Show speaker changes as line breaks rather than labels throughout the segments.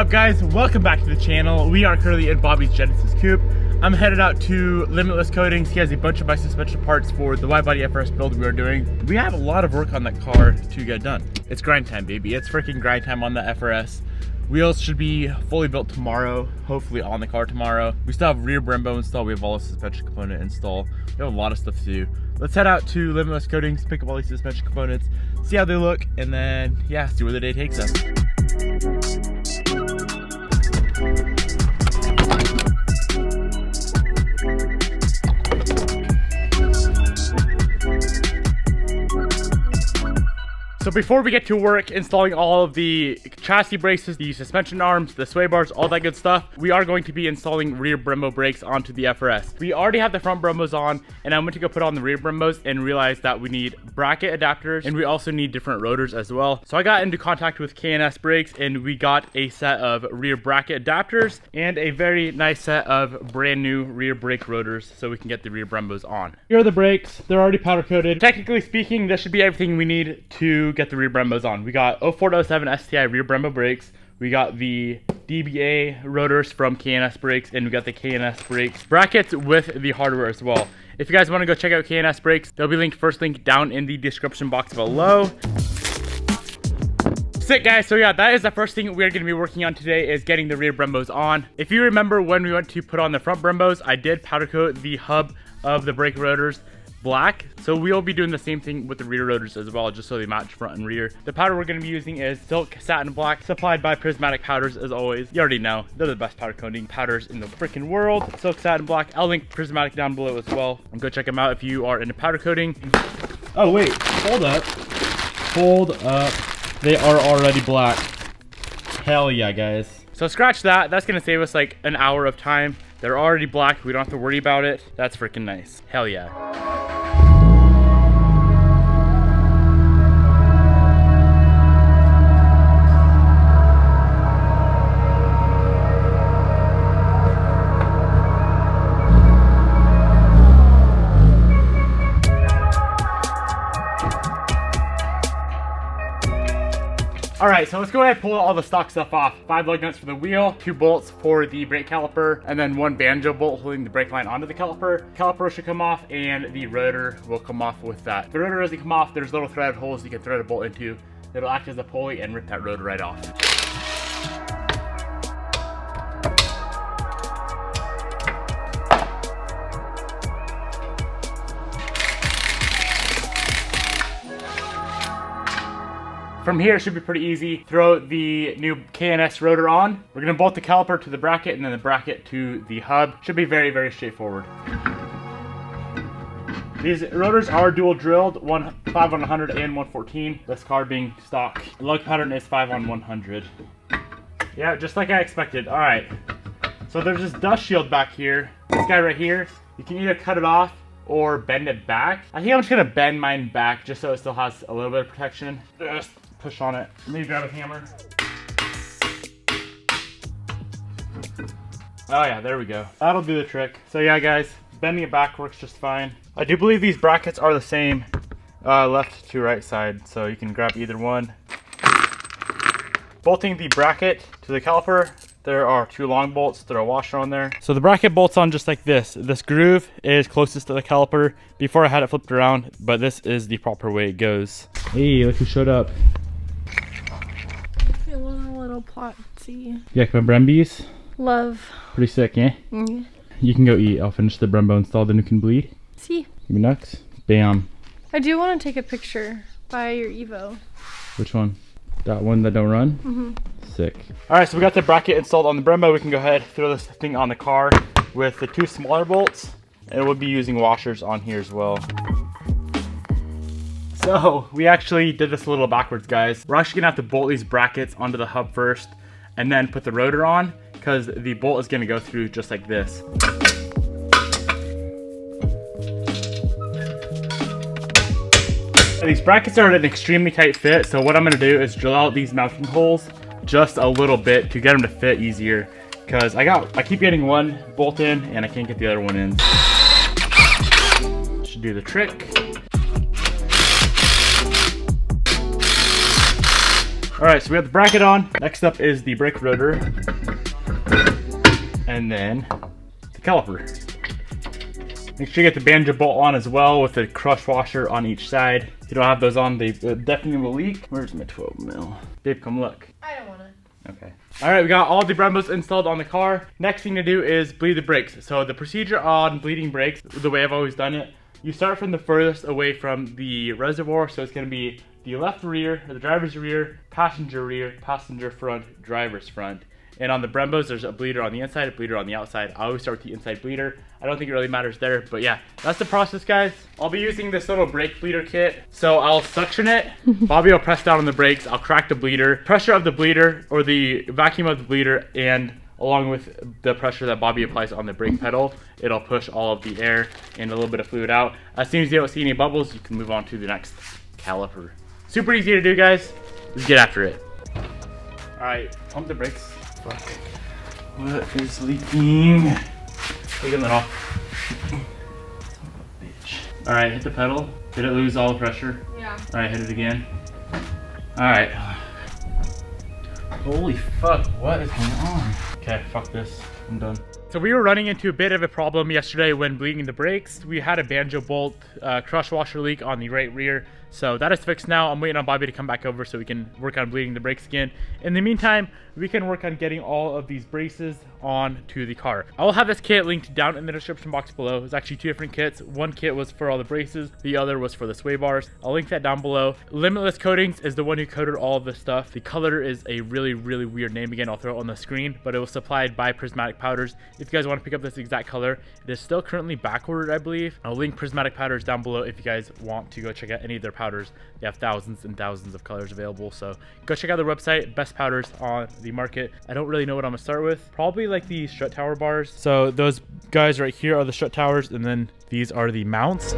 up, guys? Welcome back to the channel. We are currently in Bobby's Genesis Coupe. I'm headed out to Limitless Coatings. He has a bunch of my suspension parts for the wide body FRS build we are doing. We have a lot of work on that car to get done. It's grind time, baby. It's freaking grind time on the FRS. Wheels should be fully built tomorrow, hopefully on the car tomorrow. We still have rear Brembo installed. We have all the suspension component installed. We have a lot of stuff to do. Let's head out to Limitless Coatings, pick up all these suspension components, see how they look, and then, yeah, see where the day takes us. So before we get to work installing all of the chassis braces, the suspension arms, the sway bars, all that good stuff, we are going to be installing rear Brembo brakes onto the FRS. We already have the front Brembos on, and I went to go put on the rear Brembos and realized that we need bracket adapters, and we also need different rotors as well. So I got into contact with K&S Brakes, and we got a set of rear bracket adapters and a very nice set of brand new rear brake rotors so we can get the rear Brembos on. Here are the brakes. They're already powder coated. Technically speaking, this should be everything we need to get the rear Brembos on. We got 04 to 07 STI rear Brembo brakes. We got the DBA rotors from K&S Brakes, and we got the K&S Brakes brackets with the hardware as well. If you guys want to go check out K&S Brakes, they'll be linked first link down in the description box below. Sick, guys. So yeah, that is the first thing we're going to be working on today, is getting the rear Brembos on. If you remember when we went to put on the front Brembos, I did powder coat the hub of the brake rotors black, so we'll be doing the same thing with the rear rotors as well, just so they match front and rear. The powder we're going to be using is Silk Satin Black, supplied by Prismatic Powders as always. You already know, they're the best powder coating powders in the freaking world. Silk Satin Black. I'll link Prismatic down below as well, and go check them out if you are into powder coating. Oh wait, hold up. Hold up. They are already black. Hell yeah, guys. So scratch that. That's going to save us like an hour of time. They're already black. We don't have to worry about it. That's freaking nice. Hell yeah. Alright, so let's go ahead and pull all the stock stuff off. 5 lug nuts for the wheel, 2 bolts for the brake caliper, and then 1 banjo bolt holding the brake line onto the caliper. Caliper should come off, and the rotor will come off with that. If the rotor doesn't come off, there's little threaded holes you can thread a bolt into. It'll act as a pulley and rip that rotor right off. From here, it should be pretty easy. Throw the new K&S rotor on. We're gonna bolt the caliper to the bracket and then the bracket to the hub. Should be very, very straightforward. These rotors are dual drilled, 5 on 100 and 114. This car being stock. The lug pattern is 5 on 100. Yeah, just like I expected. All right. So there's this dust shield back here. This guy right here, you can either cut it off or bend it back. I think I'm just gonna bend mine back just so it still has a little bit of protection. Just push on it. Maybe grab a hammer. Oh yeah, there we go. That'll do the trick. So yeah, guys, bending it back works just fine. I do believe these brackets are the same left to right side, so you can grab either one. Bolting the bracket to the caliper, there are 2 long bolts. There are a washer on there. So the bracket bolts on just like this. This groove is closest to the caliper. Before I had it flipped around, but this is the proper way it goes. Hey, look who showed up.
Feeling a little plotzy.
You like my Brembis?
Love.
Pretty sick, eh?
Mm. You
can go eat. I'll finish the Brembo install, then you can bleed.
See?
Give me nuts. Bam.
I do want to take a picture by your Evo.
Which one? That one that don't run?
Mm-hmm.
Sick. Alright, so we got the bracket installed on the Brembo. We can go ahead and throw this thing on the car with the 2 smaller bolts. And we'll be using washers on here as well. So we actually did this a little backwards, guys. We're actually gonna have to bolt these brackets onto the hub first and then put the rotor on, because the bolt is gonna go through just like this. These brackets are an extremely tight fit, so what I'm gonna do is drill out these mounting holes just a little bit to get them to fit easier, because I keep getting one bolt in and I can't get the other one in. Should do the trick. All right, so we have the bracket on. Next up is the brake rotor. And then the caliper. Make sure you get the banjo bolt on as well with the crush washer on each side. If you don't have those on, they definitely will leak. Where's my 12 mil? Babe, come look.
I don't want to.
Okay. All right, we got all the Brembos installed on the car. Next thing to do is bleed the brakes. So the procedure on bleeding brakes, the way I've always done it, you start from the furthest away from the reservoir. So it's gonna be the left rear, or the driver's rear, passenger front, driver's front. And on the Brembos, there's a bleeder on the inside, a bleeder on the outside. I always start with the inside bleeder. I don't think it really matters there, but yeah, that's the process, guys. I'll be using this little brake bleeder kit. So I'll suction it. Bobby will press down on the brakes. I'll crack the bleeder. Pressure of the bleeder, or the vacuum of the bleeder, and along with the pressure that Bobby applies on the brake pedal, it'll push all of the air and a little bit of fluid out. As soon as you don't see any bubbles, you can move on to the next caliper. Super easy to do, guys. Let's get after it. All right, pump the brakes. Fuck. What is leaking? Taking that off. Bitch. Alright, hit the pedal. Did it lose all the pressure?
Yeah.
Alright, hit it again. Alright. Holy fuck, what is going on? Okay, fuck this. I'm done. So we were running into a bit of a problem yesterday when bleeding the brakes. We had a banjo bolt crush washer leak on the right rear. So that is fixed now. I'm waiting on Bobby to come back over so we can work on bleeding the brakes again. In the meantime, we can work on getting all of these braces onto the car. I will have this kit linked down in the description box below. There's actually two different kits. One kit was for all the braces, the other was for the sway bars. I'll link that down below. Limitless Coatings is the one who coated all of this stuff. The color is a really weird name. Again, I'll throw it on the screen, but it was supplied by Prismatic Powders. If you guys want to pick up this exact color, it is still currently back ordered, I believe. I'll link Prismatic Powders down below if you guys want to go check out any of their powders. They have thousands and thousands of colors available, so go check out their website. Best powders on the market. I don't really know what I'm gonna start with. Probably like the strut tower bars. So those guys right here are the strut towers, and then these are the mounts.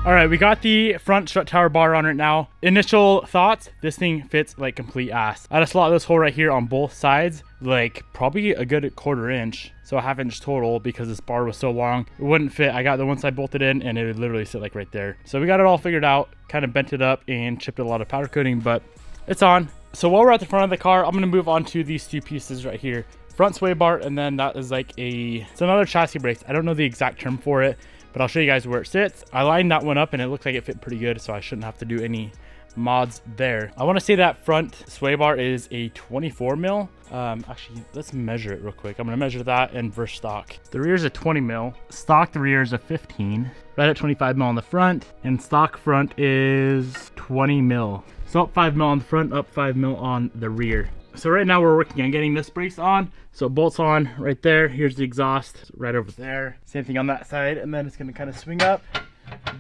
All right, we got the front strut tower bar on it now. Initial thoughts, this thing fits like complete ass. I had to slot this hole right here on both sides, like probably a good 1/4 inch. So a 1/2 inch total because this bar was so long. It wouldn't fit. I got the one side bolted in and it would literally sit like right there. So we got it all figured out, kind of bent it up and chipped a lot of powder coating, but it's on. So while we're at the front of the car, I'm gonna move on to these two pieces right here. Front sway bar, and then that is like it's another chassis brace. I don't know the exact term for it, but I'll show you guys where it sits. I lined that one up and it looked like it fit pretty good, so I shouldn't have to do any mods there. I want to say that front sway bar is a 24 mil. Actually, let's measure it real quick. I'm gonna measure that and versus stock. The rear is a 20 mil. Stock, the rear is a 15. Right at 25 mil on the front, and stock front is 20 mil. So up 5 mil on the front, up 5 mil on the rear. So right now we're working on getting this brace on. So it bolts on right there. Here's the exhaust right over there. Same thing on that side. And then it's gonna kind of swing up,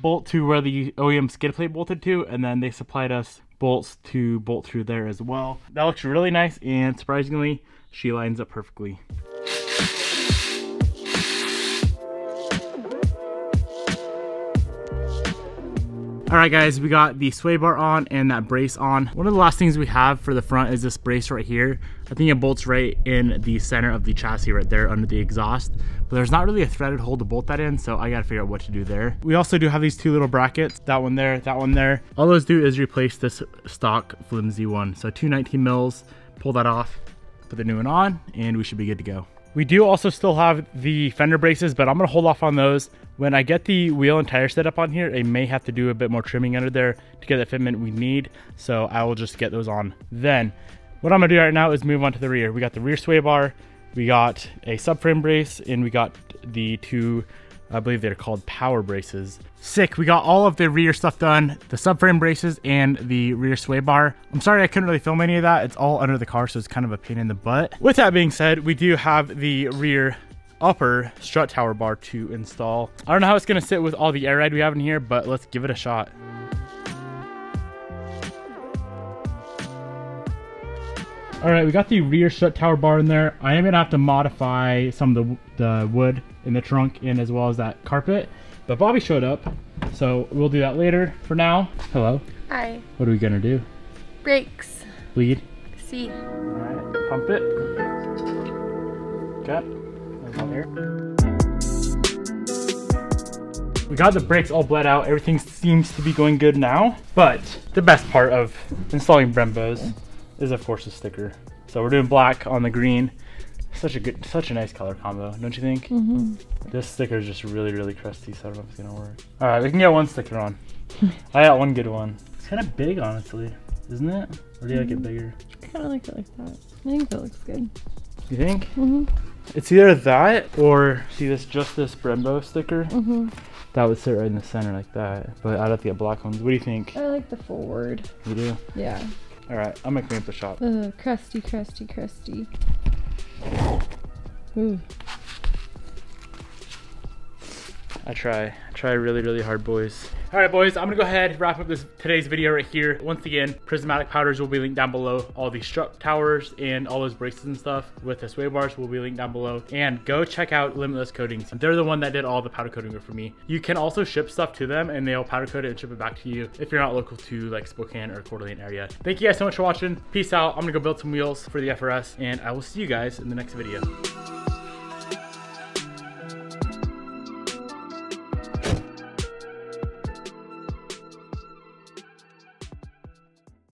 bolt to where the OEM skid plate bolted to. And then they supplied us bolts to bolt through there as well. That looks really nice, and surprisingly, she lines up perfectly. All right, guys, we got the sway bar on and that brace on. One of the last things we have for the front is this brace right here. I think it bolts right in the center of the chassis right there under the exhaust, but there's not really a threaded hole to bolt that in, so I gotta figure out what to do there. We also do have these two little brackets, that one there, that one there. All those do is replace this stock flimsy one. So 2 19 mils, pull that off, put the new one on, and we should be good to go. We do also still have the fender braces, but I'm gonna hold off on those. When I get the wheel and tire set up on here, I may have to do a bit more trimming under there to get the fitment we need. So I will just get those on then. What I'm gonna do right now is move on to the rear. We got the rear sway bar, we got a subframe brace, and we got the two, I believe they're called power braces. Sick, we got all of the rear stuff done, the subframe braces and the rear sway bar. I'm sorry I couldn't really film any of that. It's all under the car, so it's kind of a pain in the butt. With that being said, we do have the rear upper strut tower bar to install. I don't know how it's gonna sit with all the air ride we have in here, but let's give it a shot. All right, we got the rear shut tower bar in there. I am gonna have to modify some of the wood in the trunk and as well as that carpet. But Bobby showed up, so we'll do that later. For now, hello.
Hi.
What are we gonna do?
Brakes.
Lead.
See.
All right, pump it. Okay, that's all there. We got the brakes all bled out. Everything seems to be going good now. But the best part of installing Brembos is of course the sticker. So we're doing black on the green. Such a nice color combo, don't you think? Mm-hmm. This sticker is just really crusty, so I don't know if it's gonna work. All right, we can get one sticker on. I got one good one. It's kind of big, honestly, isn't it? Or do you like it bigger?
I kind of like it like that. I think that looks good.
You think?
Mm-hmm.
It's either that or see this Brembo sticker. Mm-hmm. That would sit right in the center like that. But I'd have to get black ones. What do you think?
I like the forward.
You do?
Yeah.
All right, I'm gonna clean up the shop.
Crusty. Ooh.
I try really hard, boys. All right, boys, I'm gonna go ahead, wrap up today's video right here. Once again, prismatic powders will be linked down below. All these strut towers and all those braces and stuff with the sway bars will be linked down below. And go check out Limitless Coatings. They're the one that did all the powder coating work for me. You can also ship stuff to them and they'll powder coat it and ship it back to you if you're not local to like Spokane or Coeur d'Alene area. Thank you guys so much for watching. Peace out. I'm gonna go build some wheels for the FRS and I will see you guys in the next video.